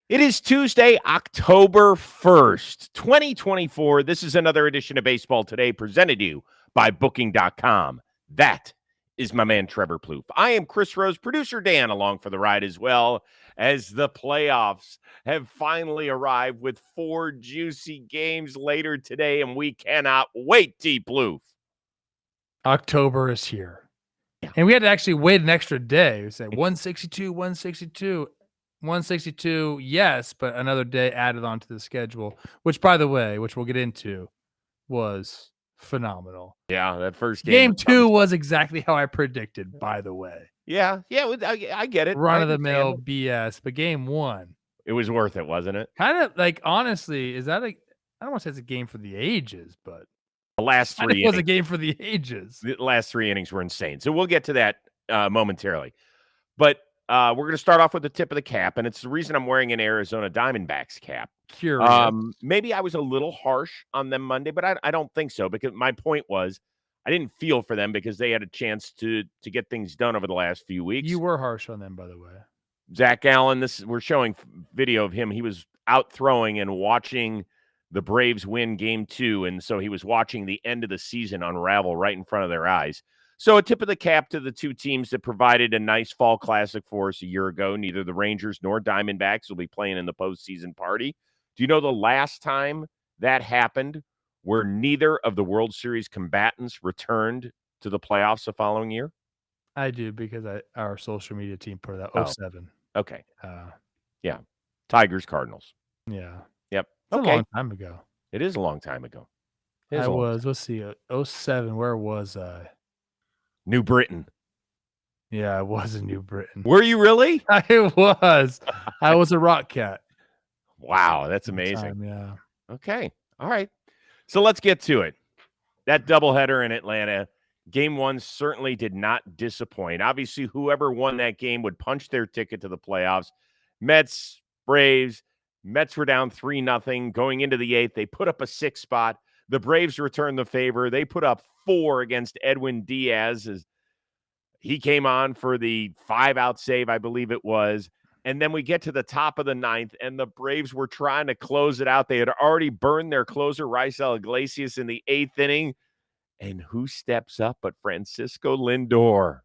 It is Tuesday, October 1st, 2024. This is another edition of Baseball Today presented to you by Booking.com. That is my man, Trevor Plouffe. I am Chris Rose, producer Dan, along for the ride as well, as the playoffs have finally arrived with 4 juicy games later today, and we cannot wait, T. Plouffe. October is here. Yeah. And we had to actually wait an extra day. We said 162, 162, yes, but another day added onto the schedule, which, by the way, which we'll get into, was phenomenal. Yeah, that first game. Game 2 was exactly how I predicted, by the way. Yeah, I get it. Run-of-the-mill BS, but game 1. It was worth it, wasn't it? Kind of like, honestly, is that I don't want to say it's a game for the ages, but the last 3 innings. It was a game for the ages. The last 3 innings were insane. So we'll get to that momentarily. But we're going to start off with the tip of the cap, and it's the reason I'm wearing an Arizona Diamondbacks cap. Curious. Maybe I was a little harsh on them Monday, but I don't think so, because my point was I didn't feel for them because they had a chance to get things done over the last few weeks. You were harsh on them, by the way. Zach Allen, we're showing video of him. He was out throwing and watching the Braves win game 2, and so he was watching the end of the season unravel right in front of their eyes. So a tip of the cap to the two teams that provided a nice fall classic for us a year ago. Neither the Rangers nor Diamondbacks will be playing in the postseason party. Do you know the last time that happened where neither of the World Series combatants returned to the playoffs the following year? I do, because our social media team put it out. 07. Okay. Yeah. Tigers, Cardinals. Yeah. Yep. It's a long time ago. It is a long time ago. Let's see, 07, where was I? New Britain. Yeah, I was in New Britain. Were you really? I was. I was a rock cat. Wow, that's amazing. Yeah. Okay. All right. So let's get to it. That doubleheader in Atlanta, game 1 certainly did not disappoint. Obviously, whoever won that game would punch their ticket to the playoffs. Mets, Braves. Mets were down 3-0 going into the 8th. They put up a 6 spot. The Braves returned the favor. They put up 4 against Edwin Diaz as he came on for the 5-out save, I believe it was. And then we get to the top of the 9th, and the Braves were trying to close it out. They had already burned their closer, Raisel Iglesias, in the 8th inning. And who steps up but Francisco Lindor?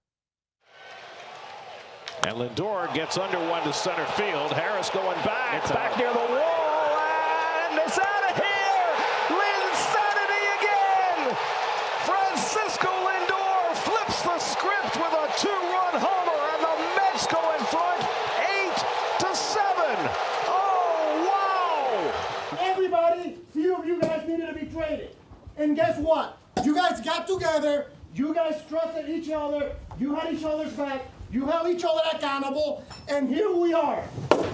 And Lindor gets under one to center field. Harris going back. It's back near the wall. And it's out of here. Linsanity again. Francisco Lindor flips the script with a 2-run homer. And the Mets go in front 8-7. Oh, wow. Everybody, few of you guys needed to be traded. And guess what? You guys got together. You guys trusted each other. You had each other's back. You held each other accountable, and here we are.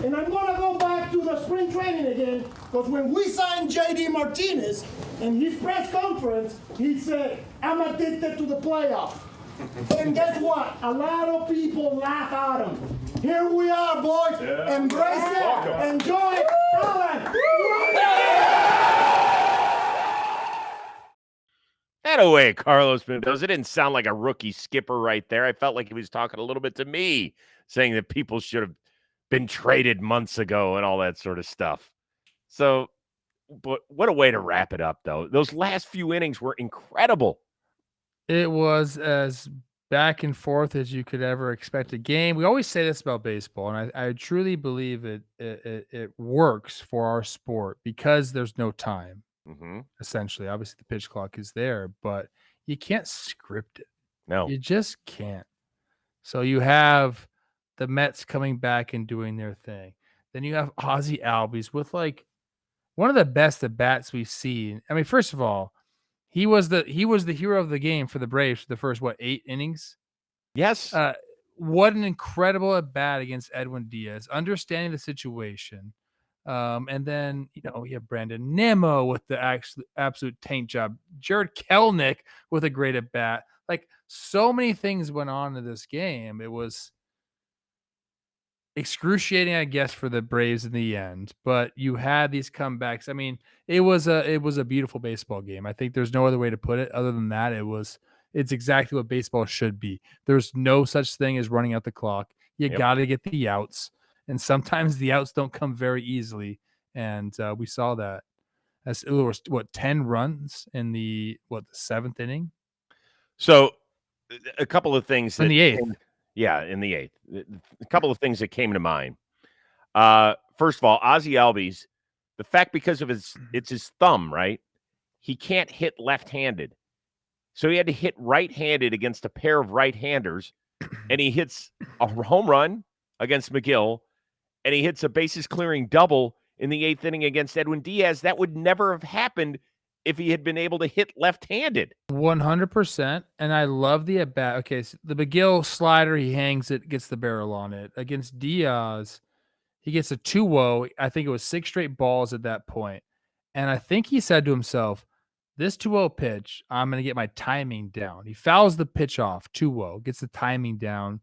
And I'm gonna go back to the spring training again, because when we signed J.D. Martinez, in his press conference, he said, I'm addicted to the playoffs. And guess what? A lot of people laugh at him. Here we are, boys. Yeah. Embrace it. Enjoy it. That away, Carlos Mendoza. It didn't sound like a rookie skipper right there. I felt like he was talking a little bit to me, saying that people should have been traded months ago and all that sort of stuff. So, but what a way to wrap it up, though. Those last few innings were incredible. It was as back and forth as you could ever expect a game. We always say this about baseball, and I truly believe it works for our sport because there's no time. Mm-hmm. Essentially, obviously the pitch clock is there, but you can't script it. No, you just can't. So you have the Mets coming back and doing their thing. Then you have Ozzie Albies with like one of the best at bats we've seen. I mean, first of all, he was the hero of the game for the Braves for the first 8 innings. Yes. What an incredible at bat against Edwin Diaz, understanding the situation. And then, you have Brandon Nimmo with the absolute tank job. Jared Kelenic with a great at bat. Like, so many things went on in this game. It was excruciating, I guess, for the Braves in the end. But you had these comebacks. I mean, it was a beautiful baseball game. I think there's no other way to put it other than that. It's exactly what baseball should be. There's no such thing as running out the clock. You got to get the outs. and sometimes the outs don't come very easily. And we saw that. As it was 10 runs in the 7th inning? So a couple of things In that the 8th. in the 8th. A couple of things that came to mind. First of all, Ozzie Albies, the fact because of it's his thumb, right? He can't hit left-handed. So he had to hit right-handed against a pair of right-handers, and he hits a home run against McGill, and he hits a bases-clearing double in the 8th inning against Edwin Diaz. That would never have happened if he had been able to hit left-handed. 100%. And I love the at-bat. Okay, so the McGill slider, he hangs it, gets the barrel on it. Against Diaz, he gets a 2-0. I think it was 6 straight balls at that point. And I think he said to himself, this 2-0 pitch, I'm going to get my timing down. He fouls the pitch off, 2-0, gets the timing down.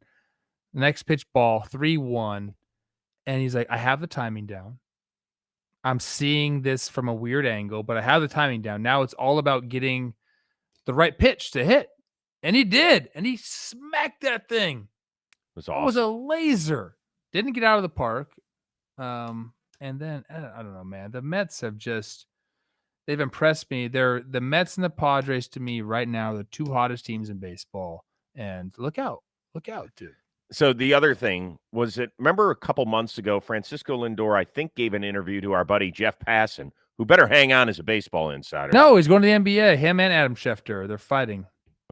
The next pitch ball, 3-1. And he's like, I have the timing down. I'm seeing this from a weird angle, but I have the timing down. Now it's all about getting the right pitch to hit. And he did. And he smacked that thing. It was awesome. It was a laser. Didn't get out of the park. And then, I don't know, man. The Mets have they've impressed me. They're the Mets and the Padres to me right now, the 2 hottest teams in baseball. And look out, dude. So the other thing was that, remember a couple months ago, Francisco Lindor, I think, gave an interview to our buddy Jeff Passan, who better hang on as a baseball insider. No, he's going to the NBA. Him and Adam Schefter, they're fighting.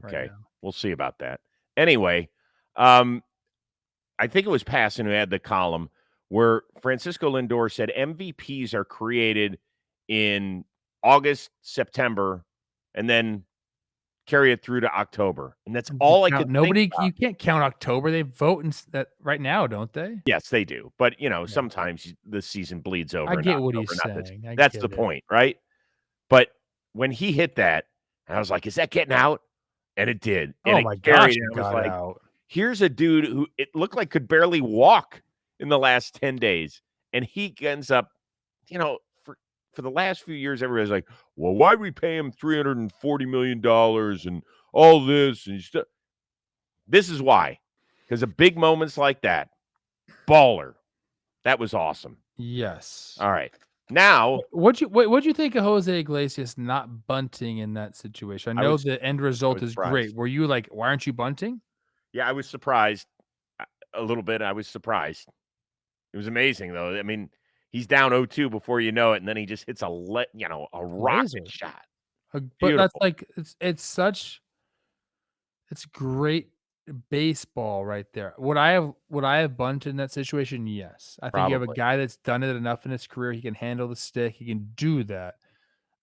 Okay, right now. We'll see about that. Anyway, I think it was Passan who had the column where Francisco Lindor said MVPs are created in August, September, and then carry it through to October. And that's all I could think about. You can't count October. They vote that right now, don't they? Yes, they do. But, sometimes the season bleeds over. I get what he's saying. That's the point, right? But when he hit that, I was like, is that getting out? And it did. And oh, my gosh, it got like, out. Here's a dude who it looked like could barely walk in the last 10 days. And he ends up, for the last few years, everybody's like, well, why'd we pay him $340 million and all this and stuff? This is why. Because of big moments like that. Baller. That was awesome. Yes. All right. Now, what'd you think of Jose Iglesias not bunting in that situation? I know the end result is great. Were you like, why aren't you bunting? Yeah, I was surprised a little bit. I was surprised. It was amazing, though. I mean, he's down 0-2 before you know it, and then he just hits a rocket shot. But that's like it's great baseball right there. Would I have bunted in that situation? Yes. I think you have a guy that's done it enough in his career. He can handle the stick. He can do that.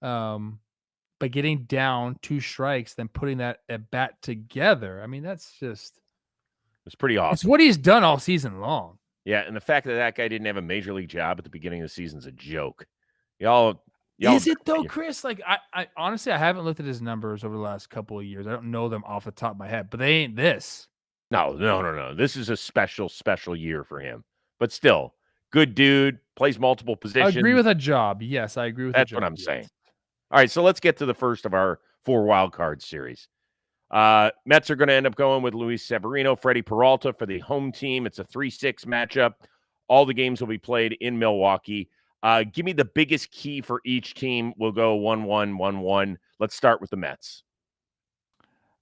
But getting down 2 strikes, then putting that at bat together, I mean, that's just it's pretty awesome. It's what he's done all season long. Yeah, and the fact that guy didn't have a major league job at the beginning of the season is a joke. Is it though, Chris? Like, I honestly, I haven't looked at his numbers over the last couple of years. I don't know them off the top of my head, but they ain't this. No. This is a special year for him. But still, good dude, plays multiple positions. I agree with a job. Yes, I agree with that's what I'm saying. All right, so let's get to the first of our 4 wild card series. Mets are going to end up going with Luis Severino, Freddie Peralta for the home team. It's a 3-6 matchup. All the games will be played in Milwaukee. Give me the biggest key for each team. We'll go 1-1, 1-1. Let's start with the Mets.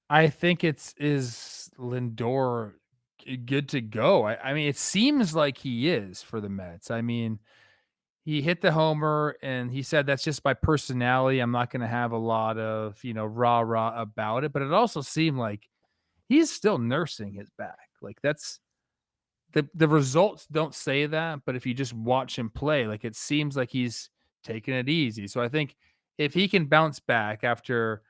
I think is Lindor good to go. I mean, it seems like he is for the Mets. I mean, he hit the homer and he said, that's just my personality. I'm not going to have a lot of, rah-rah about it. But it also seemed like he's still nursing his back. Like that's the results don't say that. But if you just watch him play, like it seems like he's taking it easy. So I think if he can bounce back after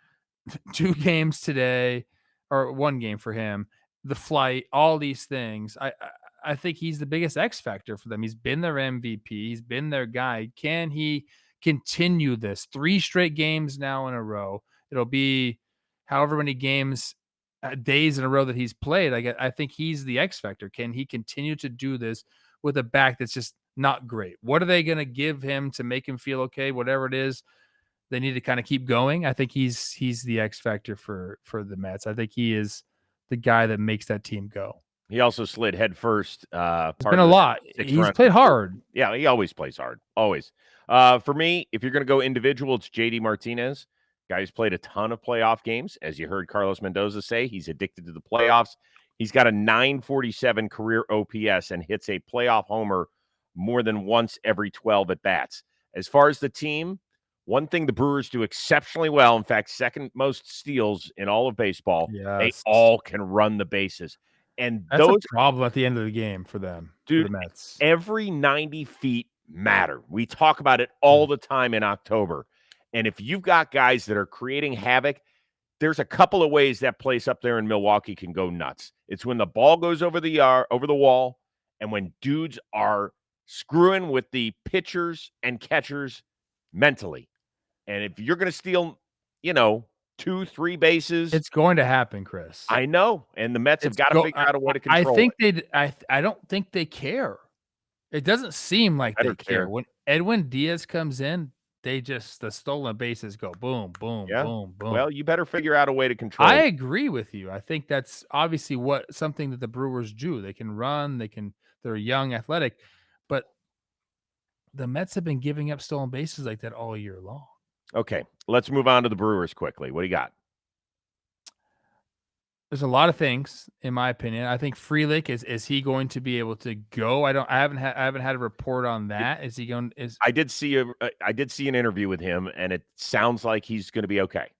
2 games today or 1 game for him, the flight, all these things, I think he's the biggest X factor for them. He's been their MVP. He's been their guy. Can he continue this 3 straight games now in a row? It'll be however many days in a row that he's played. I think he's the X factor. Can he continue to do this with a back that's just not great? What are they going to give him to make him feel okay? Whatever it is, they need to kind of keep going. I think he's the X factor for the Mets. I think he is the guy that makes that team go. He also slid head first. It's been a lot. He's played hard. Yeah, he always plays hard. Always. For me, if you're going to go individual, it's JD Martinez. Guy who's played a ton of playoff games. As you heard Carlos Mendoza say, he's addicted to the playoffs. He's got a 947 career OPS and hits a playoff homer more than once every 12 at-bats. As far as the team, one thing the Brewers do exceptionally well, in fact, second most steals in all of baseball, they all can run the bases. And that's a problem at the end of the game for them, dude, for the Mets. Every 90 feet matter. We talk about it all the time in October. And if you've got guys that are creating havoc, there's a couple of ways that place up there in Milwaukee can go nuts. It's when the ball goes over the wall, and when dudes are screwing with the pitchers and catchers mentally. And if you're going to steal, 2-3 bases, it's going to happen, Chris. I know, and the Mets have got to figure out a way to control it. I don't think they care. It doesn't seem like they care. When Edwin Diaz comes in, the stolen bases go boom, boom, boom, boom. Well, you better figure out a way to control it. I agree with you. I think that's obviously something that the Brewers do. They can run, they're young, athletic, but the Mets have been giving up stolen bases like that all year long. Okay, let's move on to the Brewers quickly. What do you got? There's a lot of things, in my opinion. I think Frelick is he going to be able to go? I haven't had a report on that. Is he going? I did see an interview with him, and it sounds like he's going to be okay.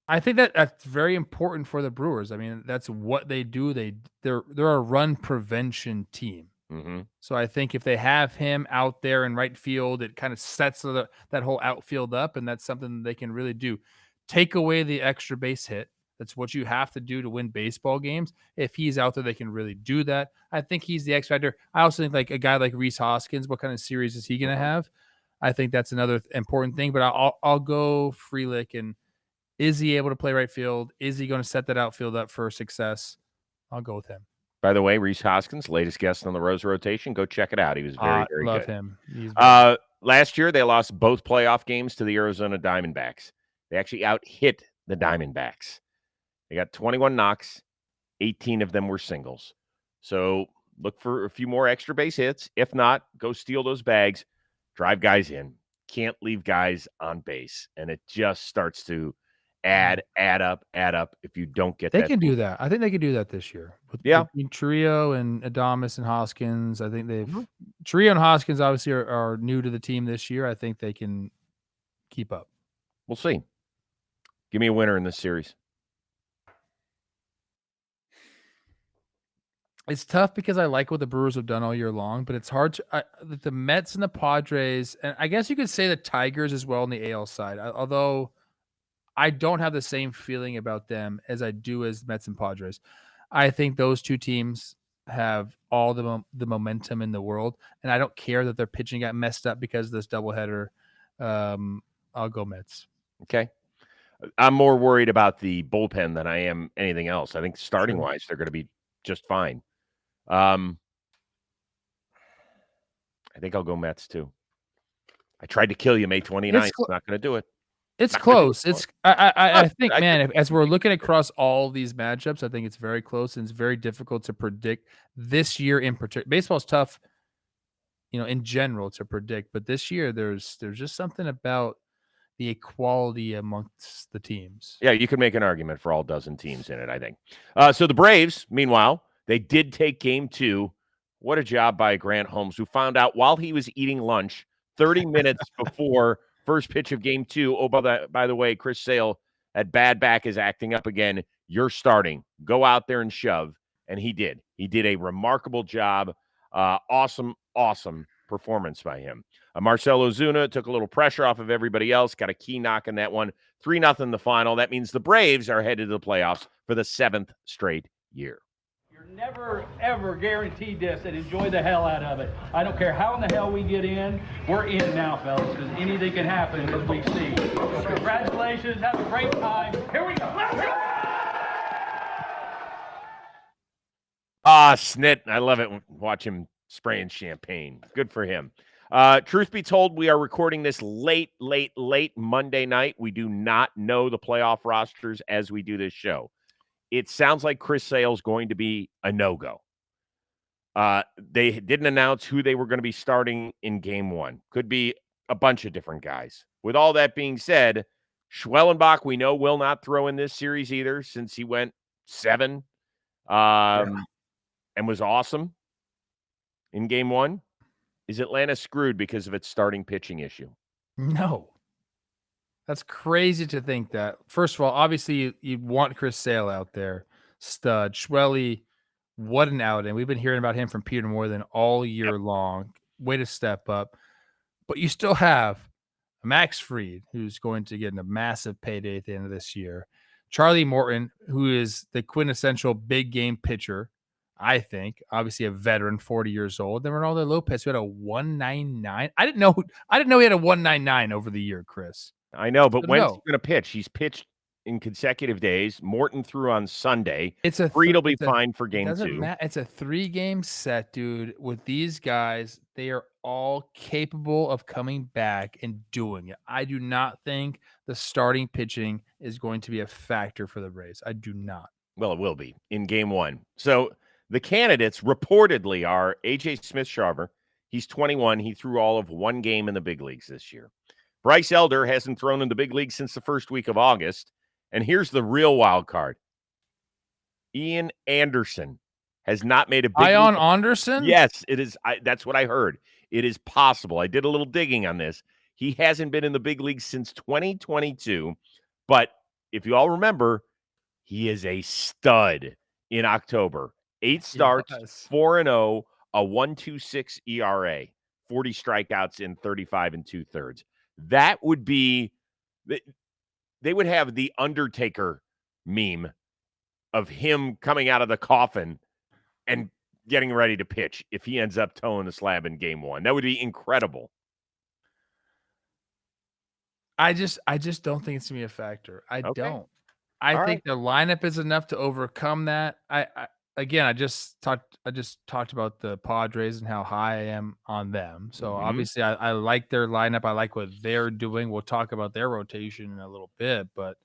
I think that's very important for the Brewers. I mean, that's what they do. They're a run prevention team. Mm-hmm. So I think if they have him out there in right field, it kind of sets that whole outfield up, and that's something they can really do. Take away the extra base hit. That's what you have to do to win baseball games. If he's out there, they can really do that. I think he's the X factor. I also think like a guy like Rhys Hoskins, what kind of series is he going to have? I think that's another important thing. But I'll go Frelick. And is he able to play right field? Is he going to set that outfield up for success? I'll go with him. By the way, Rhys Hoskins, latest guest on the Rose rotation. Go check it out. He was very, very love good. Him. Last year, they lost both playoff games to the Arizona Diamondbacks. They actually out-hit the Diamondbacks. They got 21 knocks. 18 of them were singles. So look for a few more extra base hits. If not, go steal those bags. Drive guys in. Can't leave guys on base. And it just starts to add up if you don't get that. They can do that. I think they can do that this year. Between Trio and Adames and Hoskins, I think Trio and Hoskins obviously are new to the team this year. I think they can keep up. We'll see. Give me a winner in this series. It's tough because I like what the Brewers have done all year long, but it's hard to the Mets and the Padres, and I guess you could say the Tigers as well on the AL side, although I don't have the same feeling about them as I do as Mets and Padres. I think those two teams have all the momentum in the world, and I don't care that their pitching got messed up because of this doubleheader. I'll go Mets. Okay. I'm more worried about the bullpen than I am anything else. I think starting-wise, they're going to be just fine. I think I'll go Mets, too. I tried to kill you May 29th. I'm not going to do it. It's close. I think, as we're looking across all these matchups, I think it's very close, and it's very difficult to predict this year in particular. Baseball's tough, in general to predict, but this year there's just something about the equality amongst the teams. Yeah, you could make an argument for all dozen teams in it, I think. So the Braves, meanwhile, they did take game 2. What a job by Grant Holmes, who found out while he was eating lunch 30 minutes before first pitch of game 2. Oh, by the way, Chris Sale at bad back is acting up again. You're starting. Go out there and shove. And he did. He did a remarkable job. Awesome performance by him. Marcell Ozuna took a little pressure off of everybody else. Got a key knock in that one. 3-0 the final. That means the Braves are headed to the playoffs for the 7th straight year. You're never, ever guaranteed this, and enjoy the hell out of it. I don't care how in the hell we get in. We're in now, fellas, because anything can happen as we see. So congratulations. Have a great time. Here we go. Let's go! Snit. I love it. Watch him spraying champagne. Good for him. Truth be told, we are recording this late Monday night. We do not know the playoff rosters as we do this show. It sounds like Chris Sale's going to be a no-go. They didn't announce who they were going to be starting in game one. Could be a bunch of different guys. With all that being said, Schwellenbach, we know, will not throw in this series either since he went 7 and was awesome in game one. Is Atlanta screwed because of its starting pitching issue? No. That's crazy to think that. First of all, obviously you want Chris Sale out there. Stud. Schwelly, what an outing. We've been hearing about him from Peter more than all year long. Way to step up. But you still have Max Fried, who's going to get a massive payday at the end of this year. Charlie Morton, who is the quintessential big game pitcher, I think. Obviously a veteran, 40 years old. Then Ronaldo Lopez, who had a 199. I didn't know he had a 199 over the year, Chris. I know, but when's he going to pitch? He's pitched in consecutive days. Morton threw on Sunday. Fried will be fine for game 2. It's a 3-game set, dude. With these guys, they are all capable of coming back and doing it. I do not think the starting pitching is going to be a factor for the Braves. I do not. Well, it will be in game 1. So the candidates reportedly are A.J. Smith-Shawver. He's 21. He threw all of 1 game in the big leagues this year. Bryce Elder hasn't thrown in the big league since the first week of August. And here's the real wild card. Ian Anderson has not made a big Ian Anderson? Yes, it is. That's what I heard. It is possible. I did a little digging on this. He hasn't been in the big league since 2022. But if you all remember, he is a stud in October. 8 starts, 4-0, a 1.26 ERA, 40 strikeouts in 35 2/3. That would be, they would have the Undertaker meme of him coming out of the coffin and getting ready to pitch if he ends up toeing the slab in game 1. That would be incredible. I just don't think it's gonna be a factor. I don't. I think the lineup is enough to overcome that. I just talked about the Padres and how high I am on them. So obviously I like their lineup. I like what they're doing. We'll talk about their rotation in a little bit, but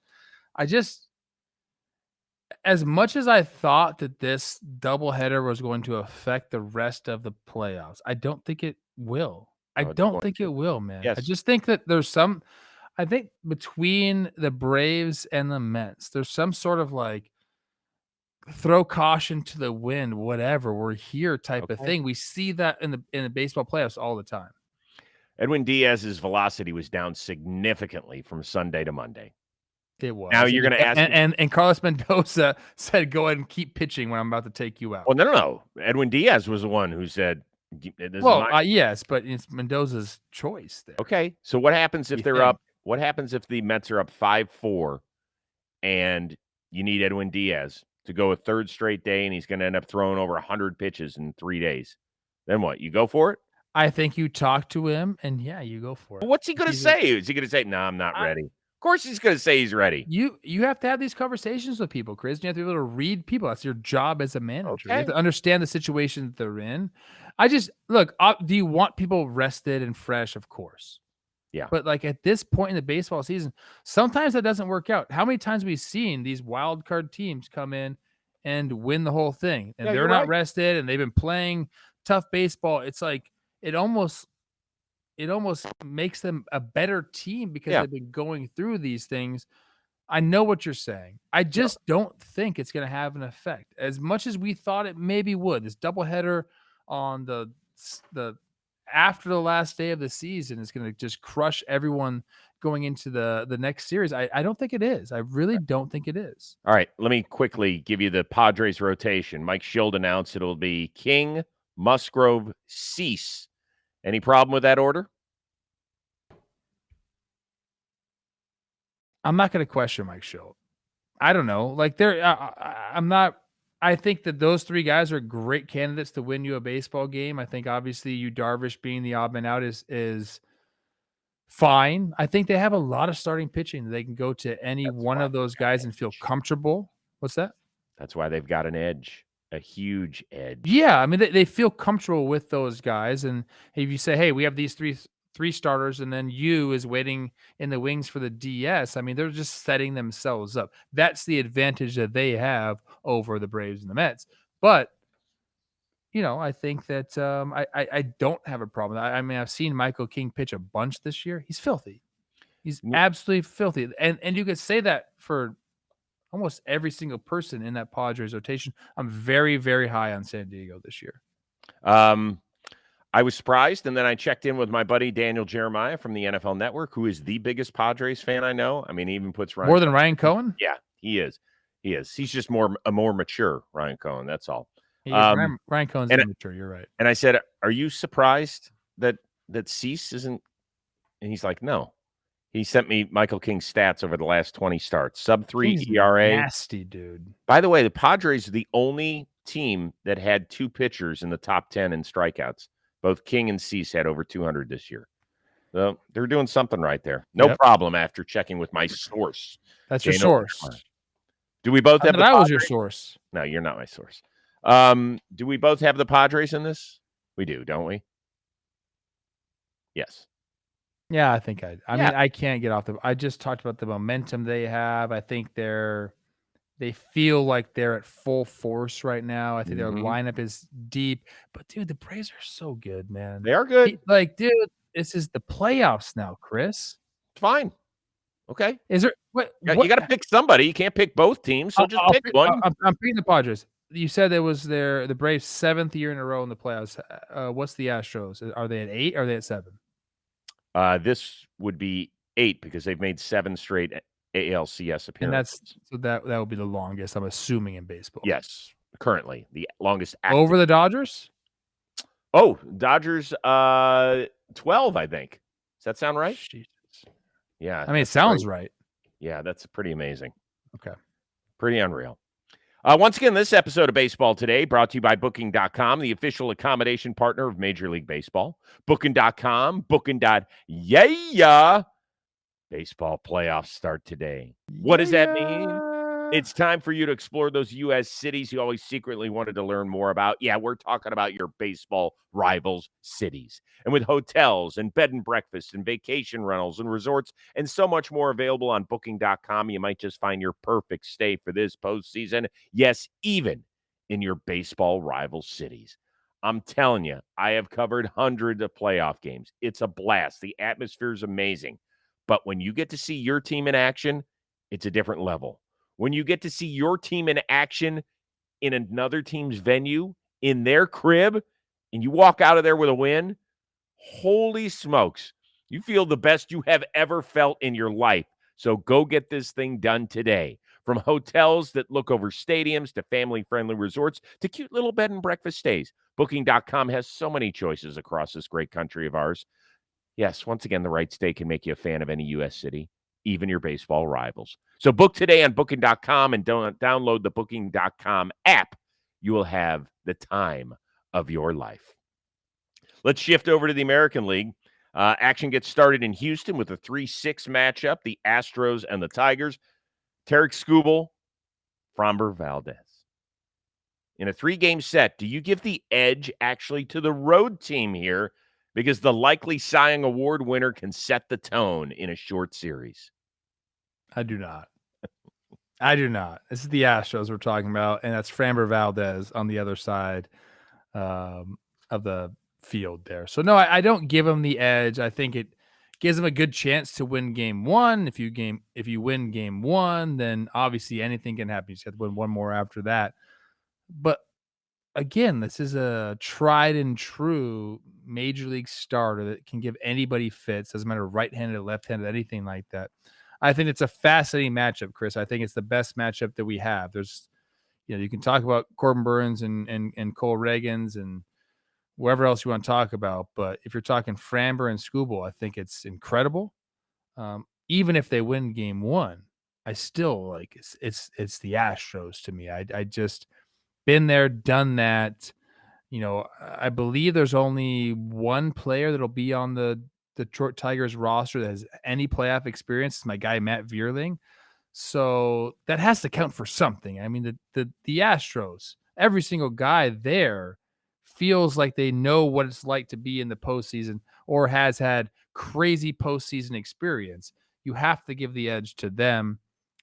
as much as I thought that this doubleheader was going to affect the rest of the playoffs, I don't think it will. I don't think it will, man. Yes. I just think that I think between the Braves and the Mets, there's some sort of like throw caution to the wind, whatever, we're here type of thing. We see that in the baseball playoffs all the time. Edwin Diaz's velocity was down significantly from Sunday to Monday. It was. Now you're going to ask and Carlos Mendoza said, go ahead and keep pitching when I'm about to take you out. Well, no. Edwin Diaz was the one who said, yes, but it's Mendoza's choice there. Okay. So what happens if they're up? What happens if the Mets are up 5-4 and you need Edwin Diaz to go a third straight day and he's going to end up throwing over 100 pitches in 3 days? Then what? You go for it? I think you talk to him and you go for it. Well, what's he going to say? Is he going to say, no, I'm not ready? Of course he's going to say he's ready. You have to have these conversations with people, Chris. You have to be able to read people. That's your job as a manager. Okay. You have to understand the situation that they're in. Do you want people rested and fresh? Of course. Yeah. But like at this point in the baseball season, sometimes that doesn't work out. How many times have we seen these wild card teams come in and win the whole thing and they're not rested and they've been playing tough baseball? It's like it almost makes them a better team because they've been going through these things. I know what you're saying. I just don't think it's going to have an effect as much as we thought it maybe would. This doubleheader on the after the last day of the season is going to just crush everyone going into the next series. I don't think it is. I really don't think it is. All right. Let me quickly give you the Padres rotation. Mike Schild announced it'll be King, Musgrove, Cease. Any problem with that order? I'm not going to question Mike Schild. I don't know. Like I'm not. I think that those 3 guys are great candidates to win you a baseball game. I think obviously Yu Darvish being the odd man out is fine. I think they have a lot of starting pitching. They can go to any one of those guys and feel comfortable. What's that? That's why they've got an edge, a huge edge. Yeah, I mean they feel comfortable with those guys. And if you say, hey, we have these three starters, and then you is waiting in the wings for the DS. I mean, they're just setting themselves up. That's the advantage that they have over the Braves and the Mets. But, I think that I don't have a problem. I mean, I've seen Michael King pitch a bunch this year. He's filthy. He's absolutely filthy. And you could say that for almost every single person in that Padres rotation. I'm very, very high on San Diego this year. I was surprised, and then I checked in with my buddy Daniel Jeremiah from the NFL Network, who is the biggest Padres fan I know. I mean, he even puts Ryan more than Ryan Cohen. Yeah, he is. He is. He's just more mature Ryan Cohen. That's all. Ryan Cohen's immature. You're right. And I said, "Are you surprised that Cease isn't?" And he's like, "No." He sent me Michael King's stats over the last 20 starts. Sub-3 ERA. Nasty, dude. By the way, the Padres are the only team that had 2 pitchers in the top 10 in strikeouts. Both King and Cease had over 200 this year. So they're doing something right there. No problem after checking with my source. That's your source. Do we both have the Padres? I was your source. No, you're not my source. Do we both have the Padres in this? We do, don't we? Yes. Yeah, I think I mean, I can't get off I just talked about the momentum they have. I think they feel like they're at full force right now. I think their lineup is deep. But dude, the Braves are so good, man. They are good. Dude, this is the playoffs now, Chris. It's fine. Okay. Is there what you got to pick somebody. You can't pick both teams, so just pick one. I'm picking the Padres. You said it was the Braves' 7th year in a row in the playoffs. What's the Astros? Are they at 8 or are they at 7? This would be 8 because they've made 7 straight ALCS appearances. And that would be the longest, I'm assuming, in baseball. Yes, currently the longest. Over the Dodgers? Oh, Dodgers 12, I think. Does that sound right? Jesus. Yeah. I mean, it sounds right. Yeah, that's pretty amazing. Okay. Pretty unreal. Once again, this episode of Baseball Today brought to you by Booking.com, the official accommodation partner of Major League Baseball. Booking.com, Booking.yeah. Baseball playoffs start today. What does that mean? It's time for you to explore those U.S. cities you always secretly wanted to learn more about. Yeah, we're talking about your baseball rivals cities. And with hotels and bed and breakfast and vacation rentals and resorts and so much more available on Booking.com, you might just find your perfect stay for this postseason. Yes, even in your baseball rival cities. I'm telling you, I have covered hundreds of playoff games. It's a blast. The atmosphere is amazing. But when you get to see your team in action, it's a different level. When you get to see your team in action in another team's venue, in their crib, and you walk out of there with a win, holy smokes, you feel the best you have ever felt in your life. So go get this thing done today. From hotels that look over stadiums to family-friendly resorts to cute little bed and breakfast stays, Booking.com has so many choices across this great country of ours. Yes, once again, the right stay can make you a fan of any U.S. city, even your baseball rivals. So book today on Booking.com and download the Booking.com app. You will have the time of your life. Let's shift over to the American League. Action gets started in Houston with a 3-6 matchup, the Astros and the Tigers. Tarek Skubal, Framber Valdez. In a 3-game set, do you give the edge actually to the road team here? Because the likely Cy Young Award winner can set the tone in a short series. I do not. I do not. This is the Astros we're talking about, and that's Framber Valdez on the other side of the field there. So, no, I don't give him the edge. I think it gives him a good chance to win game 1. If you win game 1, then obviously anything can happen. You just have to win one more after that. But again, this is a tried and true major league starter that can give anybody fits. Doesn't matter right-handed, left-handed, anything like that. I think it's a fascinating matchup, Chris. I think it's the best matchup that we have. There's, you can talk about Corbin Burns and Cole Reagans and whoever else you want to talk about, but if you're talking Framber and Skubal, I think it's incredible. Even if they win game 1, I still like it's the Astros to me. I just been there, done that. I believe there's only one player that'll be on the Detroit Tigers roster that has any playoff experience. It's my guy, Matt Vierling. So that has to count for something. I mean, the Astros, every single guy there feels like they know what it's like to be in the postseason or has had crazy postseason experience. You have to give the edge to them.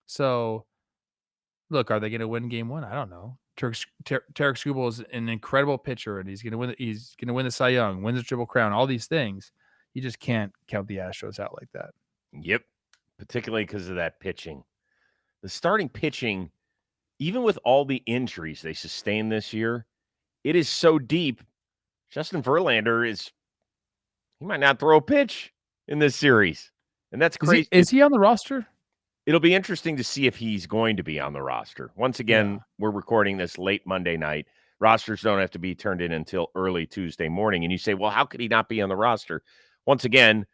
So Look, are they going to win game one? I don't know. Tarek Skubal is an incredible pitcher, and he's going to win. He's going to win the Cy Young, win the Triple Crown, all these things. You just can't count the Astros out like that. Yep, particularly because of that pitching. The starting pitching, even with all the injuries they sustained this year, it is so deep. Justin Verlander he might not throw a pitch in this series. And that's crazy. Is he on the roster? It'll be interesting to see if he's going to be on the roster. Once again, We're recording this late Monday night. Rosters don't have to be turned in until early Tuesday morning. And you say, well, how could he not be on the roster? Once again,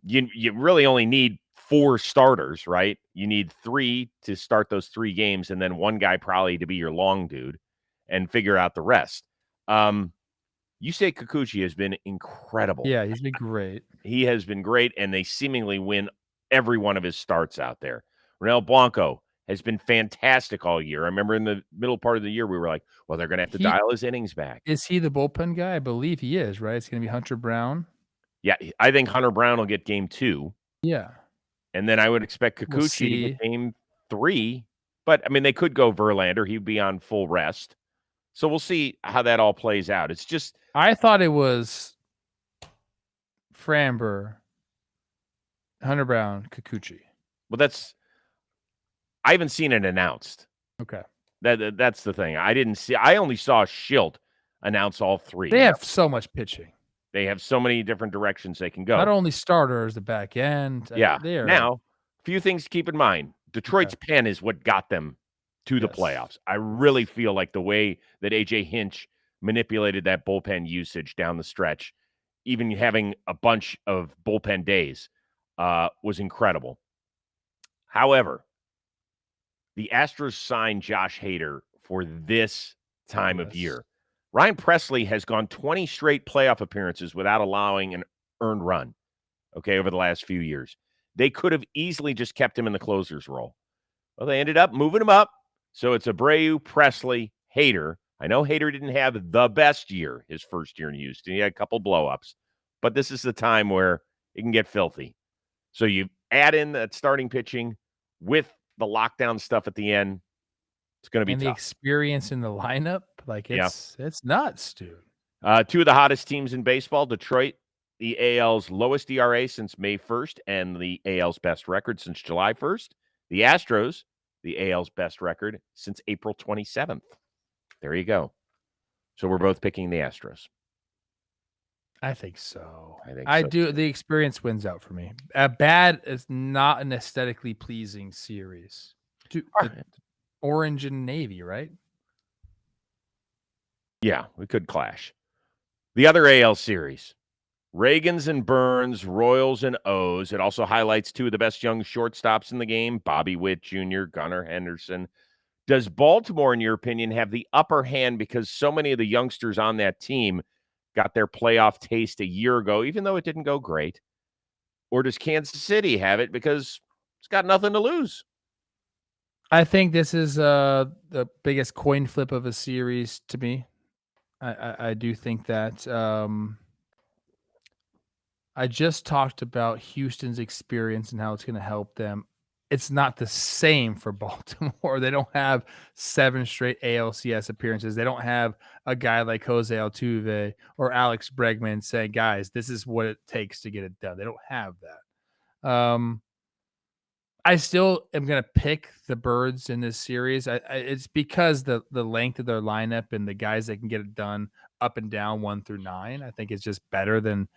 you really only need 4 starters, right? You need 3 to start those 3 games, and then 1 guy probably to be your long dude and figure out the rest. Yusei Kikuchi has been incredible. Yeah, he's been great. He has been great, and they seemingly win every one of his starts out there. Ronel Blanco has been fantastic all year. I remember in the middle part of the year, we were like, well, they're going to have to dial his innings back. Is he the bullpen guy? I believe he is, right? It's going to be Hunter Brown. Yeah, I think Hunter Brown will get game 2. Yeah. And then I would expect Kikuchi to get game 3. But, I mean, they could go Verlander. He'd be on full rest. So we'll see how that all plays out. It's just... I thought it was Framber, Hunter Brown, Kikuchi. Well, I haven't seen it announced. Okay. That's the thing. I only saw Schilt announce all 3. They have so much pitching. They have so many different directions they can go. Not only starters, the back end. Yeah. Now, a few things to keep in mind. Detroit's pen is what got them to the playoffs. I really feel like the way that A.J. Hinch manipulated that bullpen usage down the stretch, even having a bunch of bullpen days, was incredible. However, the Astros signed Josh Hader for this time of year. Ryan Presley has gone 20 straight playoff appearances without allowing an earned run, over the last few years. They could have easily just kept him in the closer's role. Well, they ended up moving him up. So it's Abreu, Presley, Hader. I know Hader didn't have the best year his first year in Houston. He had a couple blow-ups. But this is the time where it can get filthy. So you add in that starting pitching with the lockdown stuff at the end. It's going to be tough. The experience in the lineup, it's nuts, dude. 2 of the hottest teams in baseball, Detroit, the AL's lowest ERA since May 1st and the AL's best record since July 1st. The Astros, the AL's best record since April 27th. There you go. So we're both picking the Astros. I think so. I do. The experience wins out for me. Bad is not an aesthetically pleasing series. Orange and navy, right? Yeah, we could clash. The other AL series, Reagans and Burns, Royals and O's. It also highlights 2 of the best young shortstops in the game, Bobby Witt Jr., Gunnar Henderson. Does Baltimore, in your opinion, have the upper hand because so many of the youngsters on that team got their playoff taste a year ago, even though it didn't go great? Or does Kansas City have it because it's got nothing to lose? I think this is the biggest coin flip of a series to me. I do think that. I just talked about Houston's experience and how it's going to help them. It's not the same for Baltimore. They don't have 7 straight ALCS appearances. They don't have a guy like Jose Altuve or Alex Bregman saying, guys, this is what it takes to get it done. They don't have that. I still am going to pick the Birds in this series. It's because the length of their lineup and the guys that can get it done up and down 1 through 9, I think it's just better than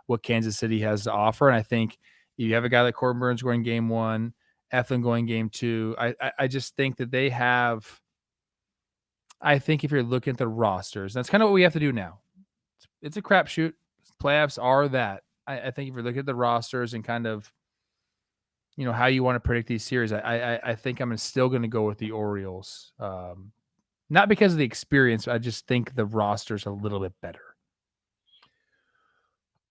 what Kansas City has to offer. And I think you have a guy like Corbin Burns going game 1, Eflin going game 2. I just think that they have – I think if you're looking at the rosters, that's kind of what we have to do now. It's a crapshoot. Playoffs are that. I think if you're looking at the rosters and kind of – how you want to predict these series. I think I'm still going to go with the Orioles. Not because of the experience. I just think the roster's a little bit better.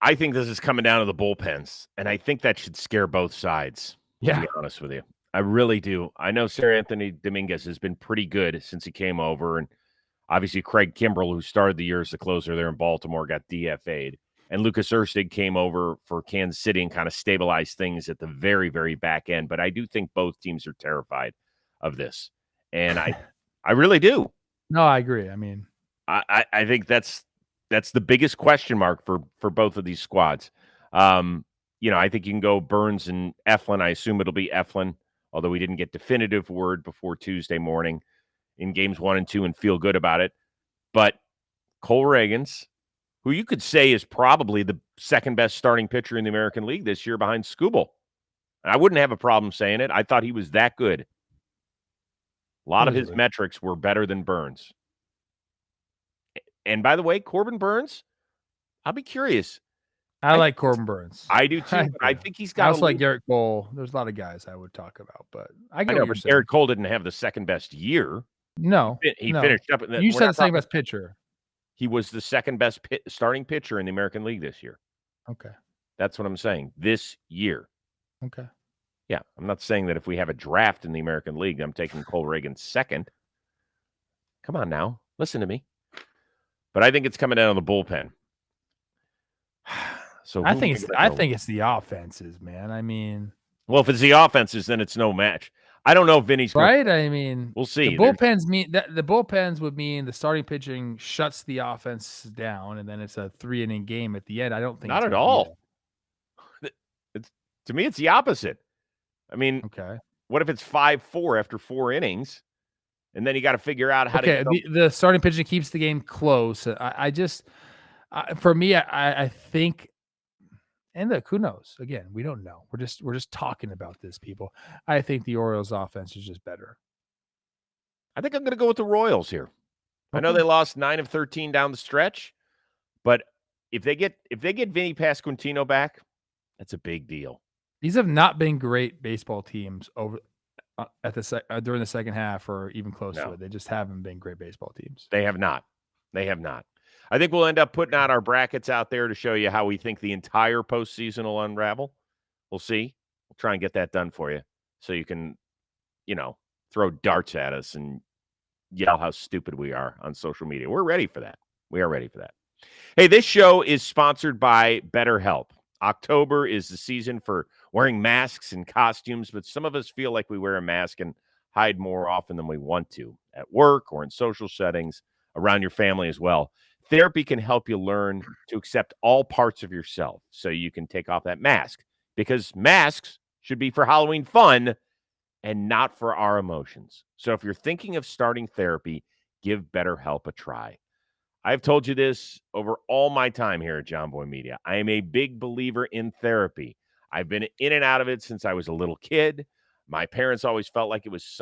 I think this is coming down to the bullpens, and I think that should scare both sides, to be honest with you. I really do. I know Sir Anthony Dominguez has been pretty good since he came over, and obviously Craig Kimbrell, who started the year as the closer there in Baltimore, got DFA'd. And Lucas Erceg came over for Kansas City and kind of stabilized things at the very, very back end. But I do think both teams are terrified of this. And I really do. No, I agree. I mean, I think that's the biggest question mark for both of these squads. I think you can go Burns and Eflin. I assume it'll be Eflin, although we didn't get definitive word before Tuesday morning in games 1 and 2 and feel good about it. But Cole Reagans, who you could say is probably the second best starting pitcher in the American League this year behind Skubal. I wouldn't have a problem saying it. I thought he was that good. A lot of his metrics were better than Burns. And by the way, Corbin Burns, I'll be curious. I like Corbin Burns. I do too. But I think he's got. I also like Garrett Cole. There's a lot of guys I would talk about, but I know. But Garrett Cole didn't have the second best year. No, he finished up. You said the second best pitcher. He was the second best starting pitcher in the American League this year. Okay, that's what I'm saying. This year. Okay. Yeah, I'm not saying that if we have a draft in the American League, I'm taking Cole Reagans second. Come on now, listen to me. But I think it's coming down on the bullpen. So I think it's the offenses, man. I mean, well, if it's the offenses, then it's no match. I don't know if Vinny's right. I mean, we'll see. The bullpens mean that the bullpens would mean the starting pitching shuts the offense down, and then it's a 3-inning game at the end. I don't think not at all. To me, it's the opposite. I mean, okay. What if it's 5-4 after 4 innings, and then you got to figure out how to. The starting pitching keeps the game close. I think. And look, who knows? Again, we don't know. We're just talking about this, people. I think the Orioles' offense is just better. I think I'm going to go with the Royals here. Okay. I know they lost 9 of 13 down the stretch, but if they get Vinny Pasquantino back, that's a big deal. These have not been great baseball teams over during the second half or even close to it. They just haven't been great baseball teams. They have not. I think we'll end up putting out our brackets out there to show you how we think the entire postseason will unravel. We'll see. We'll try and get that done for you so you can, throw darts at us and yell how stupid we are on social media. We're ready for that. We are ready for that. Hey, this show is sponsored by BetterHelp. October is the season for wearing masks and costumes, but some of us feel like we wear a mask and hide more often than we want to at work or in social settings, around your family as well. Therapy can help you learn to accept all parts of yourself so you can take off that mask, because masks should be for Halloween fun and not for our emotions. So if you're thinking of starting therapy, give BetterHelp a try. I've told you this over all my time here at John Boy Media. I am a big believer in therapy. I've been in and out of it since I was a little kid. My parents always felt like it was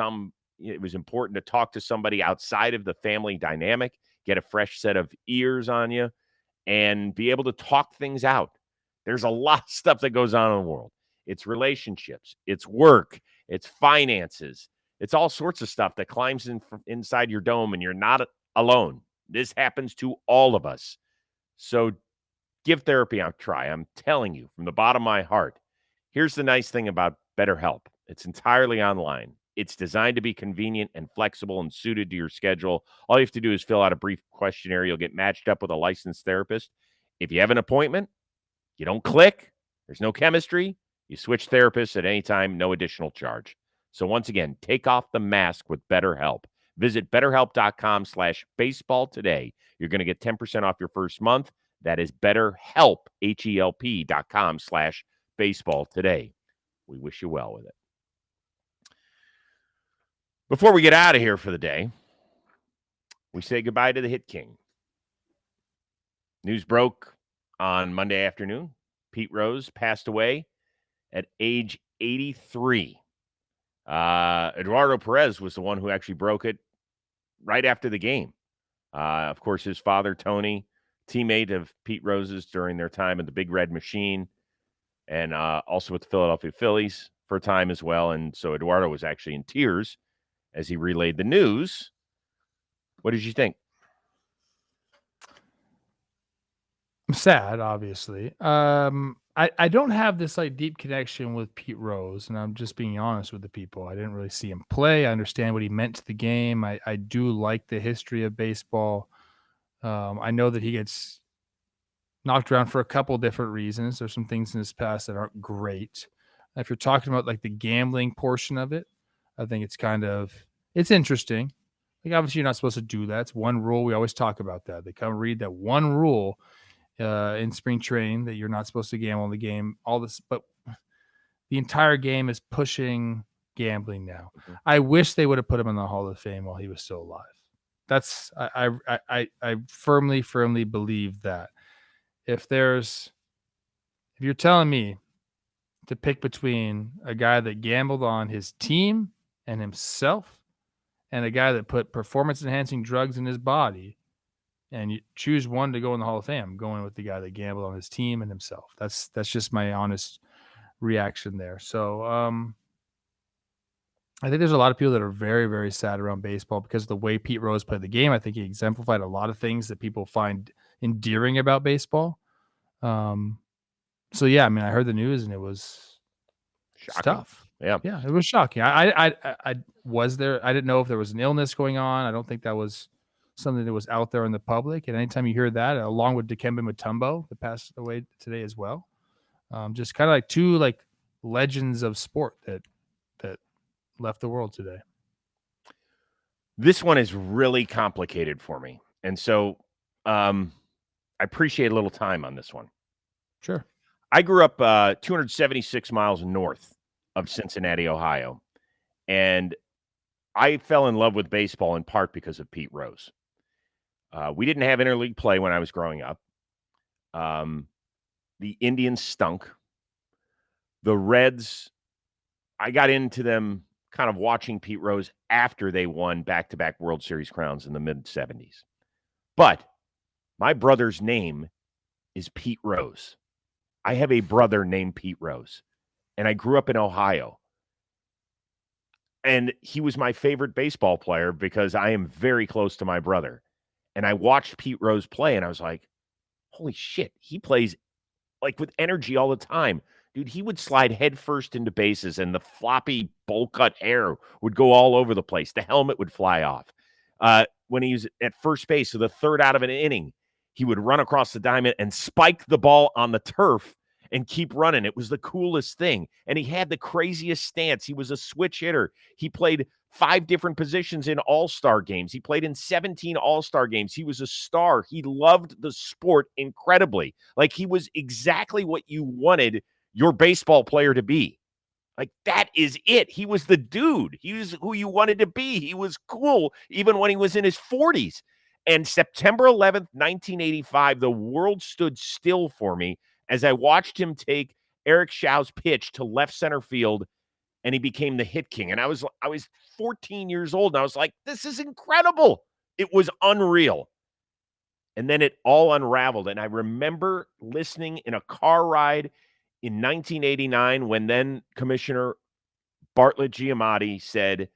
important to talk to somebody outside of the family dynamic, get a fresh set of ears on you, and be able to talk things out. There's a lot of stuff that goes on in the world. It's relationships, it's work, it's finances, it's all sorts of stuff that climbs inside your dome, and you're not alone. This happens to all of us. So give therapy a try. I'm telling you from the bottom of my heart. Here's the nice thing about BetterHelp. It's entirely online. It's designed to be convenient and flexible and suited to your schedule. All you have to do is fill out a brief questionnaire. You'll get matched up with a licensed therapist. If you have an appointment, you don't click, there's no chemistry, you switch therapists at any time, no additional charge. So once again, take off the mask with BetterHelp. Visit BetterHelp.com/baseball today. You're going to get 10% off your first month. That is BetterHelp, HELP.com/baseball today. We wish you well with it. Before we get out of here for the day, we say goodbye to the Hit King. News broke on Monday afternoon. Pete Rose passed away at age 83. Eduardo Perez was the one who actually broke it right after the game. Of course, his father, Tony, teammate of Pete Rose's during their time in the Big Red Machine, and also with the Philadelphia Phillies for a time as well. And so Eduardo was actually in tears as he relayed the news. What did you think? I'm sad, obviously. I don't have this deep connection with Pete Rose, and I'm just being honest with the people. I didn't really see him play. I understand what he meant to the game. I do like the history of baseball. I know that he gets knocked around for a couple different reasons. There's some things in his past that aren't great. If you're talking about the gambling portion of it, I think it's kind of It's interesting. Like, obviously, you're not supposed to do that. It's one rule. We always talk about that. They come read that one rule in spring training that you're not supposed to gamble in the game. All this, but the entire game is pushing gambling now. Mhm. I wish they would have put him in the Hall of Fame while he was still alive. That's I firmly believe that. If you're telling me to pick between a guy that gambled on his team and himself and a guy that put performance-enhancing drugs in his body, and you choose one to go in the Hall of Fame, I'm going with the guy that gambled on his team and himself. That's just my honest reaction there. So I think there's a lot of people that are very, very sad around baseball because of the way Pete Rose played the game. I think he exemplified a lot of things that people find endearing about baseball. So yeah, I mean, I heard the news and it was tough. Yeah. Yeah, it was shocking. I was there. I didn't know if there was an illness going on. I don't think that was something that was out there in the public. And anytime you hear that, along with Dikembe Mutombo, that passed away today as well, just kind of like two legends of sport that left the world today. This one is really complicated for me. And so I appreciate a little time on this one. Sure. I grew up 276 miles north of Cincinnati, Ohio. And I fell in love with baseball in part because of Pete Rose. We didn't have interleague play when I was growing up. The Indians stunk. The Reds, I got into them kind of watching Pete Rose after they won back-to-back World Series crowns in the mid-'70s. But my brother's name is Pete Rose. I have a brother named Pete Rose, and I grew up in Ohio. And he was my favorite baseball player because I am very close to my brother. And I watched Pete Rose play, and I was like, holy shit, he plays like with energy all the time. Dude, he would slide headfirst into bases, and the floppy bowl cut hair would go all over the place. The helmet would fly off. When he was at first base, so the third out of an inning, he would run across the diamond and spike the ball on the turf and keep running. It was the coolest thing. And he had the craziest stance. He was a switch hitter. He played 5 different positions in all-star games. He played in 17 all-star games. He was a star. He loved the sport incredibly. Like, he was exactly what you wanted your baseball player to be. Like, that is it. He was the dude. He was who you wanted to be. He was cool even when he was in his 40s. And September 11th, 1985, the world stood still for me as I watched him take Eric Shaw's pitch to left center field, and he became the hit king. And I was 14 years old, and I was like, this is incredible. It was unreal. And then it all unraveled. And I remember listening in a car ride in 1989 when then Commissioner Bartlett Giamatti said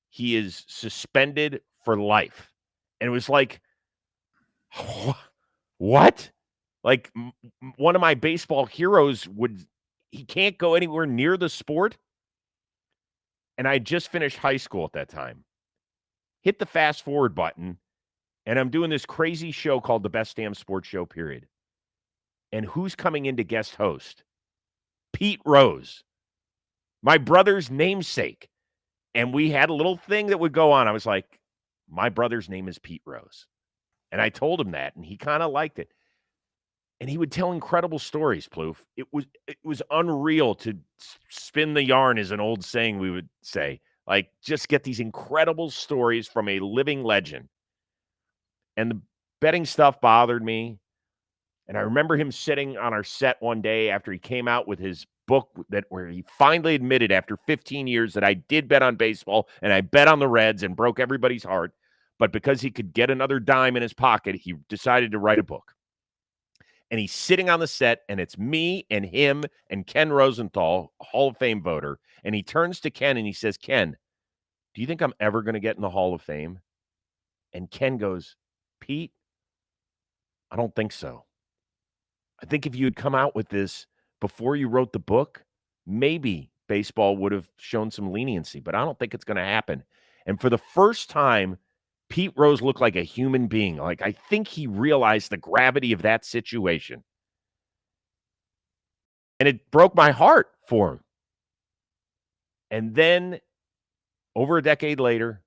he is suspended for life. And it was like, what? Like, one of my baseball heroes he can't go anywhere near the sport. And I just finished high school at that time. Hit the fast forward button, and I'm doing this crazy show called The Best Damn Sports Show, period. And who's coming in to guest host? Pete Rose, my brother's namesake. And we had a little thing that would go on. I was like, my brother's name is Pete Rose. And I told him that, and he kind of liked it. And he would tell incredible stories, Plouffe. It was unreal to spin the yarn, is an old saying we would say. Like, just get these incredible stories from a living legend. And the betting stuff bothered me. And I remember him sitting on our set one day after he came out with his book where he finally admitted after 15 years that I did bet on baseball and I bet on the Reds and broke everybody's heart. But because he could get another dime in his pocket, he decided to write a book. And he's sitting on the set, and it's me and him and Ken Rosenthal, a Hall of Fame voter. And he turns to Ken and he says, Ken, do you think I'm ever going to get in the Hall of Fame? And Ken goes, Pete, I don't think so. I think if you had come out with this before you wrote the book, maybe baseball would have shown some leniency, but I don't think it's going to happen. And for the first time, Pete Rose looked like a human being. Like, I think he realized the gravity of that situation. And it broke my heart for him. And then over a decade later,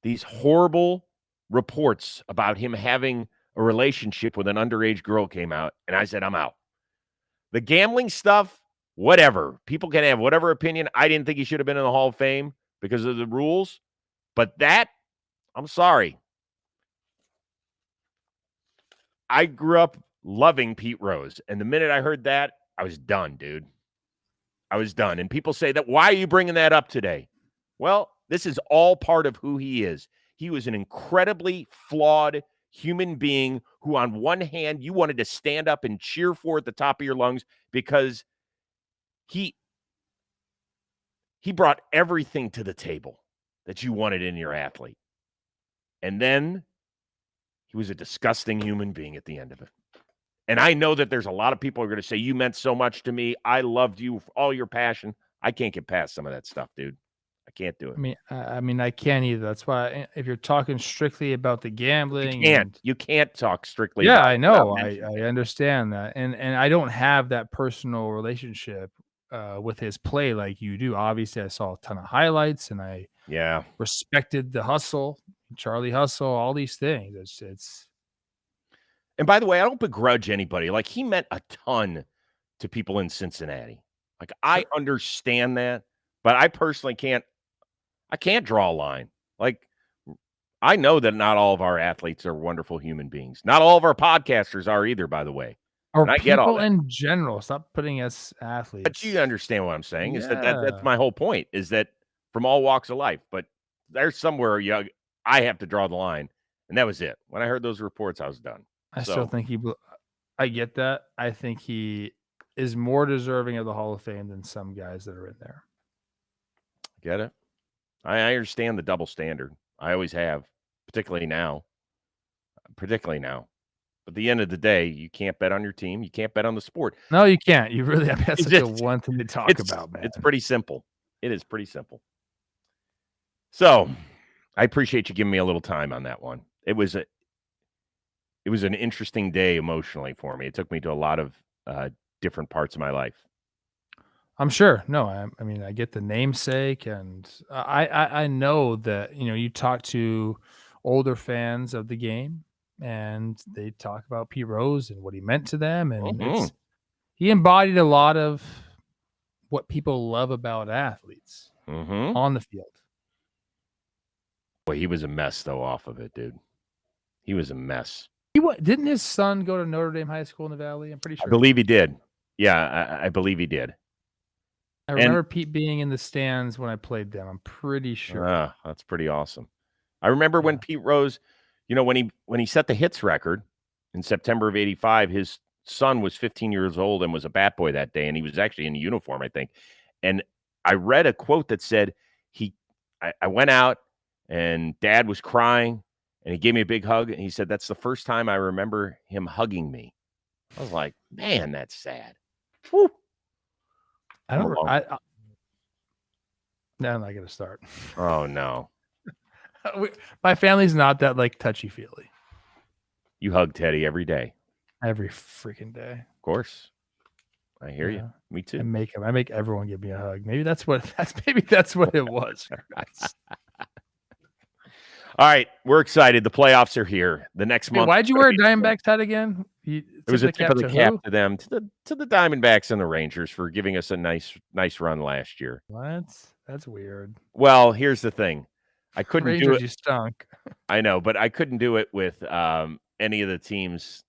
these horrible reports about him having a relationship with an underage girl came out, and I said, I'm out. The gambling stuff, whatever. People can have whatever opinion. I didn't think he should have been in the Hall of Fame because of the rules. But that, I'm sorry. I grew up loving Pete Rose. And the minute I heard that, I was done, dude. I was done. And people say that, why are you bringing that up today? Well, this is all part of who he is. He was an incredibly flawed human being who, on one hand, you wanted to stand up and cheer for at the top of your lungs because he brought everything to the table that you wanted in your athlete. And then he was a disgusting human being at the end of it. And I know that there's a lot of people who are going to say, you meant so much to me. I loved you for all your passion. I can't get past some of that stuff, dude. I can't do it. I mean, I can't either. That's why if you're talking strictly about the gambling, you can't talk strictly. Yeah, about I know. I understand that, and I don't have that personal relationship with his play like you do. Obviously, I saw a ton of highlights, and I respected the hustle, Charlie Hustle, all these things. It's. And by the way, I don't begrudge anybody. Like, he meant a ton to people in Cincinnati. Like, I understand that, but I personally can't draw a line. Like, I know that not all of our athletes are wonderful human beings. Not all of our podcasters are either, by the way. Or I get all people that. in general. Stop putting us athletes. But you understand what I'm saying. Is that's my whole point, is that from all walks of life. But there's somewhere I have to draw the line. And that was it. When I heard those reports, I was done. I still think I get that. I think he is more deserving of the Hall of Fame than some guys that are in there. Get it? I understand the double standard. I always have, particularly now. But at the end of the day, you can't bet on your team. You can't bet on the sport. No, you can't. You really that's such a one thing to talk about, man. It's pretty simple. It is pretty simple. So I appreciate you giving me a little time on that one. It was an interesting day emotionally for me. It took me to a lot of different parts of my life. I'm sure. No, I mean, I get the namesake, and I know that, you talk to older fans of the game, and they talk about Pete Rose and what he meant to them, and he embodied a lot of what people love about athletes on the field. Boy, he was a mess though off of it, dude. He was a mess. Didn't his son go to Notre Dame High School in the Valley? I'm pretty sure. I believe he did. Yeah, I believe he did. I remember Pete being in the stands when I played them. I'm pretty sure. That's pretty awesome. I remember when Pete Rose, when he set the hits record in September of '85, his son was 15 years old and was a bat boy that day, and he was actually in uniform, I think. And I read a quote that said I went out and Dad was crying, and he gave me a big hug, and he said, that's the first time I remember him hugging me. I was like, man, that's sad. Whew. I'm not going to start. Oh, no. My family's not that, touchy-feely. You hug Teddy every day. Every freaking day. Of course. I hear you. Me too. I make everyone give me a hug. Maybe that's what it was. All right, we're excited. The playoffs are here. The next month. Why'd you wear a Diamondbacks hat again? It was a tip of the cap to them, to the Diamondbacks and the Rangers for giving us a nice run last year. What? That's weird. Well, here's the thing. I couldn't Rangers, do it. You stunk. I know, but I couldn't do it with any of the teams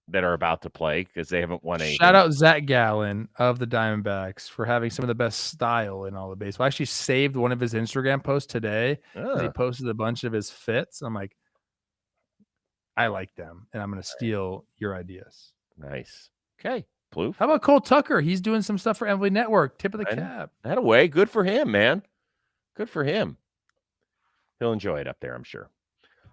that are about to play because they haven't won anything. Shout out Zach Gallen of the Diamondbacks for having some of the best style in all of baseball. I actually saved one of his Instagram posts today. He posted a bunch of his fits. I'm like, I like them, and I'm going to steal your ideas. Nice. Okay. Plouffe. How about Cole Tucker? He's doing some stuff for MLB Network. Tip of the cap. That away. Good for him, man. Good for him. He'll enjoy it up there, I'm sure.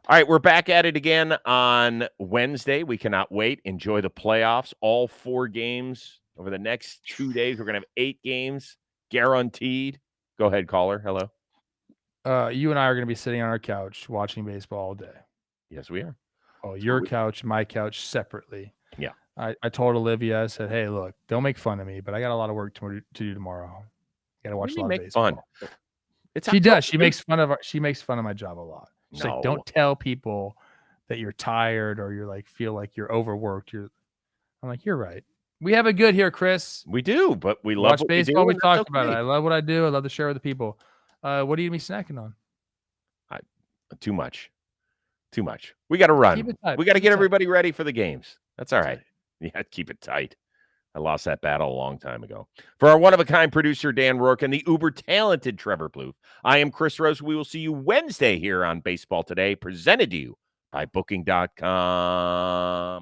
All right, we're back at it again on Wednesday. We cannot wait. Enjoy the playoffs. All 4 games over the next 2 days. We're going to have 8 games guaranteed. Go ahead, caller. Hello. You and I are going to be sitting on our couch watching baseball all day. Yes, we are. Oh, your couch, my couch separately. Yeah. I told Olivia, I said, hey, look, don't make fun of me, but I got a lot of work to do tomorrow. Got to watch a lot of baseball. Fun. She does. She makes fun of my job a lot. Just like, don't tell people that you're tired or you're like, feel like you're overworked. I'm like, you're right. We have it good here, Chris. We do, but we love Watch what baseball. we We do, talked about it. I love what I do. I love to share with the people. What are you going to be snacking on? Too much. We got to run. We got to get everybody ready for the games. That's all right. Yeah, keep it tight. I lost that battle a long time ago. For our one-of-a-kind producer, Dan Rourke, and the uber-talented Trevor Plouffe, I am Chris Rose. We will see you Wednesday here on Baseball Today, presented to you by Booking.com.